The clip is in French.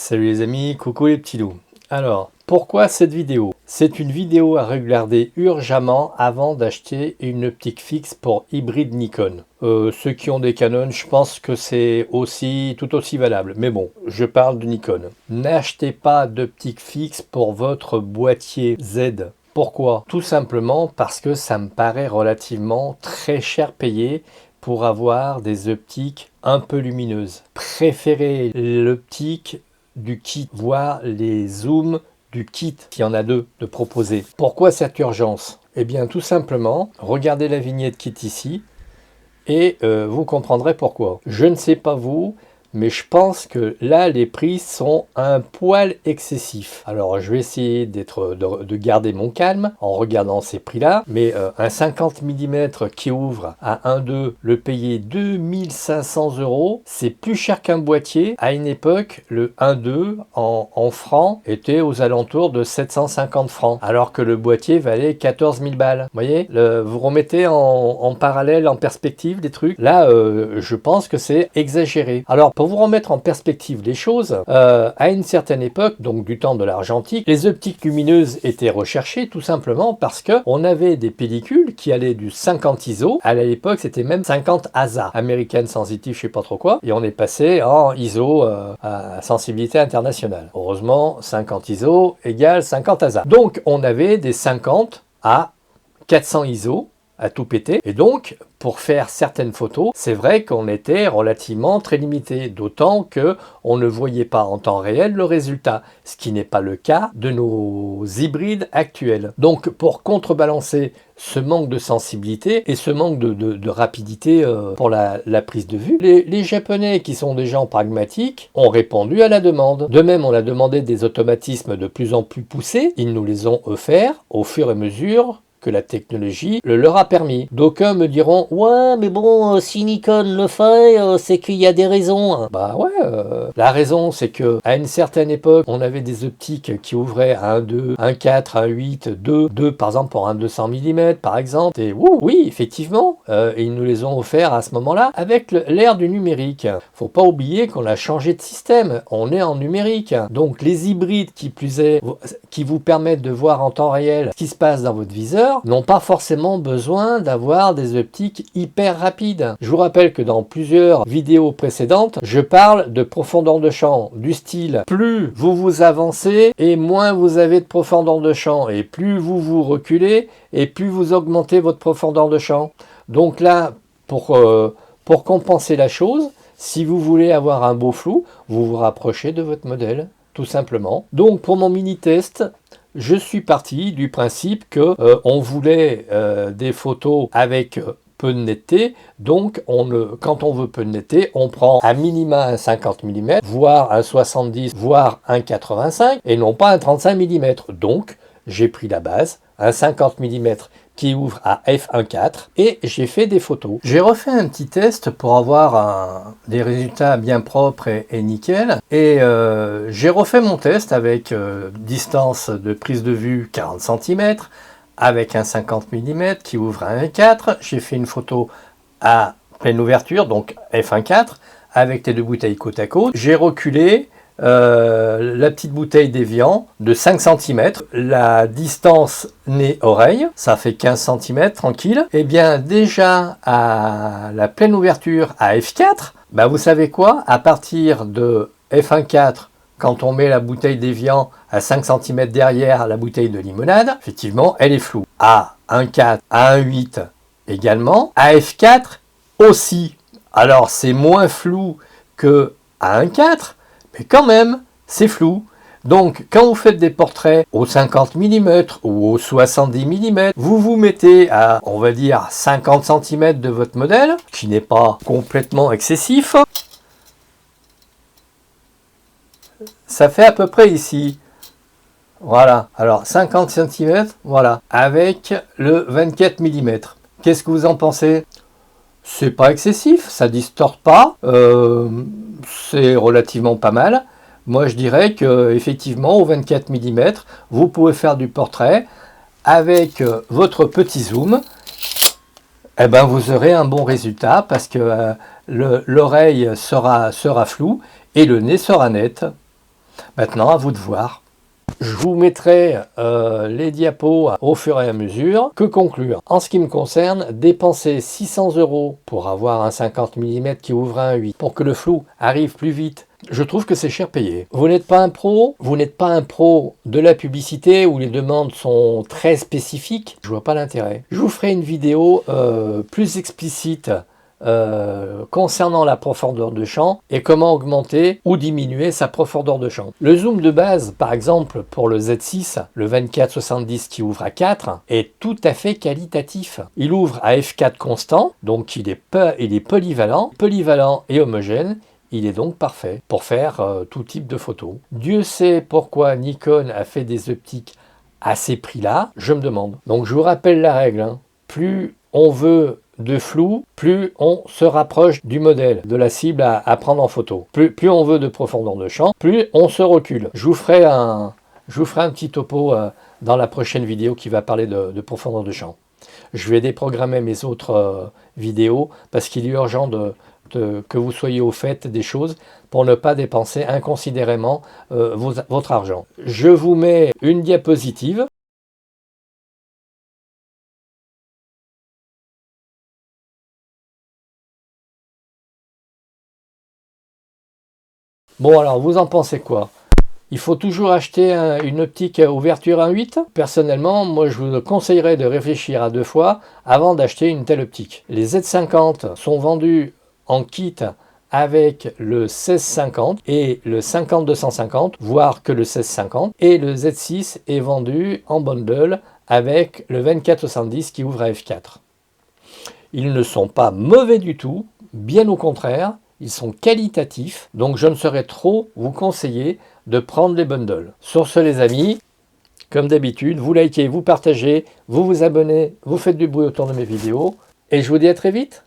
Salut les amis, coucou les petits loups. Alors, pourquoi cette vidéo? C'est une vidéo à regarder urgemment avant d'acheter une optique fixe pour hybride Nikon. Ceux qui ont des Canon, je pense que c'est tout aussi valable. Mais bon, je parle de Nikon. N'achetez pas d'optique fixe pour votre boîtier Z. Pourquoi? Tout simplement parce que ça me paraît relativement très cher payé pour avoir des optiques un peu lumineuses. Préférez l'optique du kit, voire les zooms du kit, il y en a deux de proposer. Pourquoi cette urgence? Eh bien tout simplement, regardez la vignette qui est ici et vous comprendrez pourquoi. Je ne sais pas vous, mais je pense que là les prix sont un poil excessifs. Alors je vais essayer de garder mon calme en regardant ces prix là, mais un 50 mm qui ouvre à 1.2, le payer 2500 €, c'est plus cher qu'un boîtier. À une époque, le 1.2 en francs était aux alentours de 750 francs, alors que le boîtier valait 14 000 balles. Vous voyez, vous remettez en parallèle, en perspective des trucs. Là, je pense que c'est exagéré. Alors, pour vous remettre en perspective les choses, à une certaine époque, donc du temps de l'argentique, les optiques lumineuses étaient recherchées tout simplement parce que on avait des pellicules qui allaient du 50 ISO, à l'époque c'était même 50 ASA, American Sensitive, je sais pas trop quoi, et on est passé en ISO à sensibilité internationale. Heureusement, 50 ISO égale 50 ASA. Donc on avait des 50 à 400 ISO, à tout péter. Et donc, pour faire certaines photos, c'est vrai qu'on était relativement très limité, d'autant que on ne voyait pas en temps réel le résultat, ce qui n'est pas le cas de nos hybrides actuels. Donc, pour contrebalancer ce manque de sensibilité et ce manque de rapidité pour la prise de vue, les Japonais, qui sont des gens pragmatiques, ont répondu à la demande. De même, on a demandé des automatismes de plus en plus poussés. Ils nous les ont offerts au fur et à mesure que la technologie le leur a permis. D'aucuns me diront « Ouais, mais bon, si Nikon le fait, c'est qu'il y a des raisons. » Bah ouais, la raison, c'est que à une certaine époque, on avait des optiques qui ouvraient à 1.2, 1.4, 1.8, 2 par exemple pour un 200 mm par exemple. Et oui, effectivement, ils nous les ont offerts à ce moment-là avec l'ère du numérique. Faut pas oublier qu'on a changé de système. On est en numérique. Donc les hybrides qui plus est, qui vous permettent de voir en temps réel ce qui se passe dans votre viseur, n'ont pas forcément besoin d'avoir des optiques hyper rapides. Je vous rappelle que dans plusieurs vidéos précédentes, je parle de profondeur de champ du style plus vous vous avancez et moins vous avez de profondeur de champ, et plus vous vous reculez et plus vous augmentez votre profondeur de champ. Donc là, pour compenser la chose, si vous voulez avoir un beau flou, vous vous rapprochez de votre modèle, tout simplement. Donc pour mon mini-test, je suis parti du principe que on voulait des photos avec peu de netteté, donc quand on veut peu de netteté, on prend à minima un 50 mm, voire un 70, voire un 85, et non pas un 35 mm. Donc j'ai pris la base, un 50 mm qui ouvre à f1.4, et j'ai fait des photos. J'ai refait un petit test pour avoir des résultats bien propres et nickel, et j'ai refait mon test avec distance de prise de vue 40 cm, avec un 50 mm qui ouvre à 1.4. J'ai fait une photo à pleine ouverture, donc f1.4, avec les deux bouteilles côte à côte. J'ai reculé la petite bouteille d'évian de 5 cm, la distance nez-oreille, ça fait 15 cm tranquille. Et bien déjà à la pleine ouverture à f4, bah vous savez quoi, à partir de f1.4, quand on met la bouteille d'évian à 5 cm derrière la bouteille de limonade, effectivement elle est floue. À 1.4, à 1.8 également, à f4 aussi. Alors c'est moins flou que à 1.4, mais quand même, c'est flou. Donc, quand vous faites des portraits au 50 mm ou au 70 mm, vous vous mettez à, on va dire, 50 cm de votre modèle, qui n'est pas complètement excessif. Ça fait à peu près ici. Voilà. Alors, 50 cm, voilà. Avec le 24 mm. Qu'est-ce que vous en pensez ? C'est pas excessif, ça distorte pas, c'est relativement pas mal. Moi je dirais que effectivement au 24 mm, vous pouvez faire du portrait avec votre petit zoom. Eh ben vous aurez un bon résultat parce que l'oreille sera floue et le nez sera net. Maintenant, à vous de voir. Je vous mettrai les diapos au fur et à mesure. Que conclure? En ce qui me concerne, dépenser 600 € pour avoir un 50 mm qui ouvre un 8, pour que le flou arrive plus vite, je trouve que c'est cher payé. Vous n'êtes pas un pro, vous n'êtes pas un pro de la publicité où les demandes sont très spécifiques, je vois pas l'intérêt. Je vous ferai une vidéo plus explicite concernant la profondeur de champ et comment augmenter ou diminuer sa profondeur de champ. Le zoom de base, par exemple pour le Z6, le 24-70 qui ouvre à 4, est tout à fait qualitatif. Il ouvre à f4 constant, donc il est polyvalent et homogène. Il est donc parfait pour faire tout type de photos. Dieu sait pourquoi Nikon a fait des optiques à ces prix-là, je me demande. Donc je vous rappelle la règle, hein. Plus on veut de flou, plus on se rapproche du modèle, de la cible à prendre en photo. Plus on veut de profondeur de champ, plus on se recule. Je vous ferai un petit topo dans la prochaine vidéo qui va parler de profondeur de champ. Je vais déprogrammer mes autres vidéos parce qu'il est urgent que vous soyez au fait des choses pour ne pas dépenser inconsidérément votre argent. Je vous mets une diapositive. Bon, alors, vous en pensez quoi? Il faut toujours acheter une optique ouverture 1.8? Personnellement, moi je vous conseillerais de réfléchir à 2 fois avant d'acheter une telle optique. Les Z50 sont vendus en kit avec le 1650 et le 50-250, voire que le 1650, et le Z6 est vendu en bundle avec le 24-70 qui ouvre à f4. Ils ne sont pas mauvais du tout, bien au contraire, ils sont qualitatifs, donc je ne saurais trop vous conseiller de prendre les bundles. Sur ce les amis, comme d'habitude, vous likez, vous partagez, vous vous abonnez, vous faites du bruit autour de mes vidéos, et je vous dis à très vite.